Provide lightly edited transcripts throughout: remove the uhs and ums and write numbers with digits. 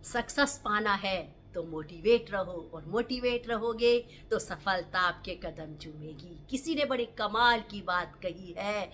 Success पाना है तो मोटिवेट रहो, और मोटिवेट रहोगे तो सफलता आपके कदम चूमेगी। किसी ने बड़े कमाल की बात कही है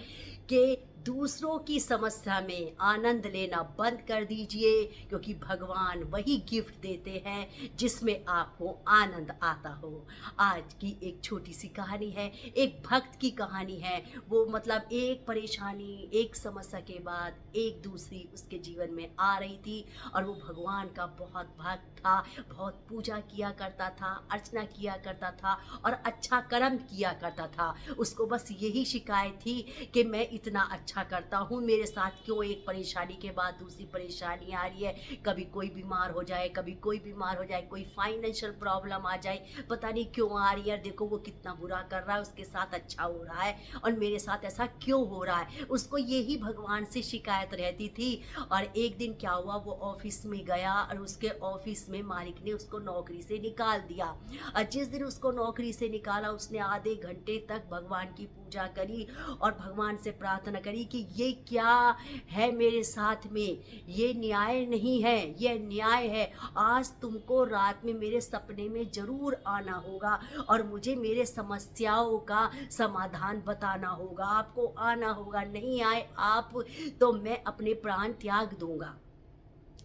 कि दूसरों की समस्या में आनंद लेना बंद कर दीजिए, क्योंकि भगवान वही गिफ्ट देते हैं जिसमें आपको आनंद आता हो। आज की एक छोटी सी कहानी है, एक भक्त की कहानी है। वो मतलब एक परेशानी, एक समस्या के बाद एक दूसरी उसके जीवन में आ रही थी, और वो भगवान का बहुत भक्त था, बहुत पूजा किया करता था, अर्चना किया करता था और अच्छा कर्म किया करता था। उसको बस यही शिकायत थी कि मैं इतना अच्छा करता हूँ, मेरे साथ क्यों एक परेशानी के बाद दूसरी परेशानी आ रही है। कभी कोई बीमार हो जाए, कभी कोई बीमार हो जाए, कोई फाइनेंशियल प्रॉब्लम आ जाए, पता नहीं क्यों आ रही है। देखो वो कितना बुरा कर रहा है, उसके साथ अच्छा हो रहा है और मेरे साथ ऐसा क्यों हो रहा है। उसको यही भगवान से शिकायत रहती थी। और एक दिन क्या हुआ, वो ऑफिस में गया और उसके ऑफिस में मालिक ने उसको नौकरी से निकाल दिया। और जिस दिन उसको नौकरी से निकाला, उसने आधे घंटे तक भगवान की पूजा करी और भगवान से प्रार्थना करी कि ये क्या है मेरे साथ में, ये न्याय नहीं है, ये अन्याय है। आज तुमको रात में मेरे सपने में जरूर आना होगा और मुझे मेरे समस्याओं का समाधान बताना होगा। आपको आना होगा, नहीं आए आप तो मैं अपने प्राण त्याग दूंगा।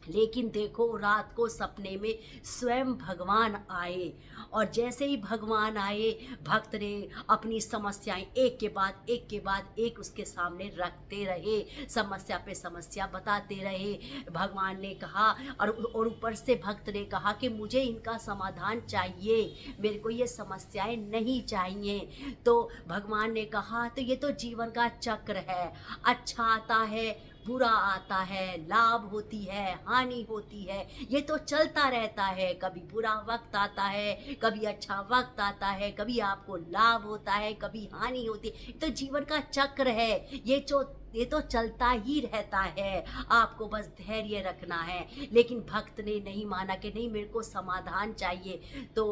लेकिन देखो, रात को सपने में स्वयं भगवान आए, और जैसे ही भगवान आए, भक्त ने अपनी समस्याएं एक के बाद एक के बाद एक उसके सामने रखते रहे, समस्या पे समस्या बताते रहे। भगवान ने कहा, और ऊपर से भक्त ने कहा कि मुझे इनका समाधान चाहिए, मेरे को ये समस्याएं नहीं चाहिए। तो भगवान ने कहा, तो ये तो जीवन का चक्र है, अच्छा आता है, बुरा आता है, लाभ होती है, हानि होती है, ये तो चलता रहता है। कभी बुरा वक्त आता है, कभी अच्छा वक्त आता है, कभी आपको लाभ होता है, कभी हानि होती है। ये तो जीवन का चक्र है, ये तो चलता ही रहता है, आपको बस धैर्य रखना है। लेकिन भक्त ने नहीं माना कि नहीं, मेरे को समाधान चाहिए। तो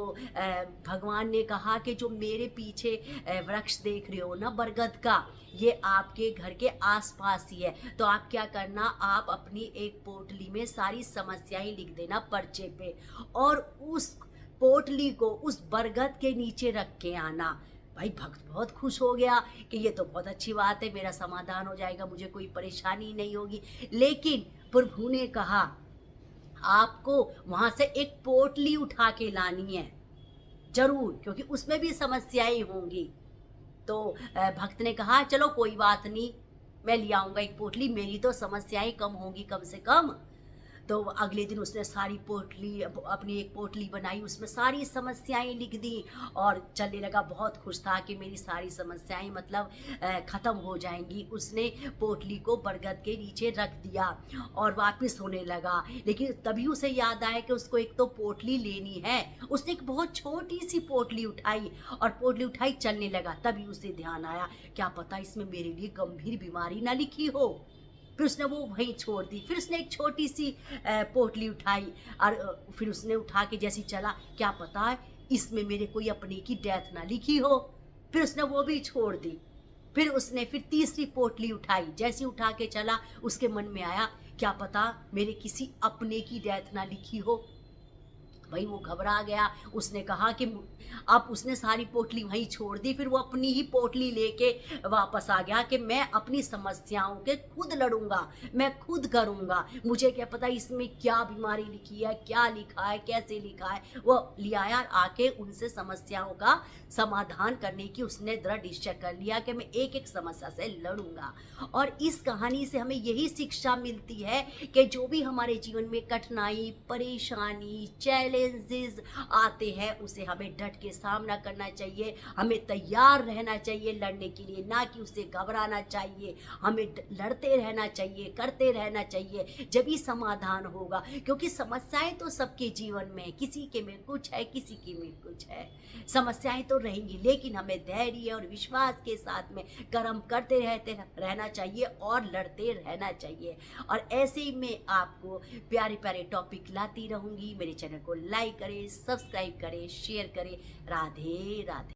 भगवान ने कहा कि जो मेरे पीछे वृक्ष देख रहे हो ना, बरगद का, ये आपके घर के आसपास ही है। तो आप क्या करना, आप अपनी एक पोटली में सारी समस्याएं लिख देना पर्चे पे, और उस पोटली को उस बरगद के नीचे रख के आना। भाई भक्त बहुत खुश हो गया कि ये तो बहुत अच्छी बात है, मेरा समाधान हो जाएगा, मुझे कोई परेशानी नहीं होगी। लेकिन प्रभु ने कहा, आपको वहां से एक पोटली उठा के लानी है जरूर, क्योंकि उसमें भी समस्याएं होंगी। तो भक्त ने कहा, चलो कोई बात नहीं, मैं ले आऊंगा एक पोटली, मेरी तो समस्याएं कम होंगी कम से कम। तो अगले दिन उसने सारी पोटली, अपनी एक पोटली बनाई, उसमें सारी समस्याएं लिख दी और चलने लगा। बहुत खुश था कि मेरी सारी समस्याएं मतलब ख़त्म हो जाएंगी। उसने पोटली को बरगद के नीचे रख दिया और वापस होने लगा। लेकिन तभी उसे याद आया कि उसको एक तो पोटली लेनी है। उसने एक बहुत छोटी सी पोटली उठाई और पोटली उठाई, चलने लगा। तभी उसे ध्यान आया, क्या पता इसमें मेरे लिए गंभीर बीमारी ना लिखी हो। फिर उसने वो वहीं छोड़ दी। फिर उसने एक छोटी सी पोटली उठाई और फिर उसने उठा के जैसी चला, क्या पता है इसमें मेरे कोई अपने की डेथ ना लिखी हो। फिर उसने वो भी छोड़ दी। फिर उसने फिर तीसरी पोटली उठाई, जैसी उठा के चला, उसके मन में आया, क्या पता मेरे किसी अपने की डेथ ना लिखी हो। भाई वो घबरा गया। उसने कहा कि अब उसने सारी पोटली वहीं छोड़ दी। फिर वो अपनी ही पोटली लेके वापस आ गया कि मैं अपनी समस्याओं के खुद लड़ूंगा, मैं खुद करूंगा, मुझे क्या पता इसमें क्या बीमारी लिखी है, क्या लिखा है, कैसे लिखा है। वो ले आया, आके उनसे समस्याओं का समाधान करने की उसने दृढ़ निश्चय कर लिया कि मैं एक एक समस्या से लड़ूंगा। और इस कहानी से हमें यही शिक्षा मिलती है कि जो भी हमारे जीवन में कठिनाई, परेशानी, चैलेंजेस आते हैं, उसे हमें डट के सामना करना चाहिए। हमें तैयार रहना चाहिए लड़ने के लिए, ना कि उसे घबराना चाहिए। हमें लड़ते रहना चाहिए, करते रहना चाहिए, जब ही समाधान होगा। क्योंकि समस्याएं तो सबके जीवन में, किसी के में कुछ है, किसी के में कुछ है। समस्याएं तो रहेंगी, लेकिन हमें धैर्य और विश्वास के साथ में कर्म करते रहना चाहिए और लड़ते रहना चाहिए। और ऐसे ही मैं आपको प्यारे प्यारे टॉपिक लाती रहूंगी। मेरे चैनल को लाइक करें, सब्सक्राइब करें, शेयर करें। राधे राधे।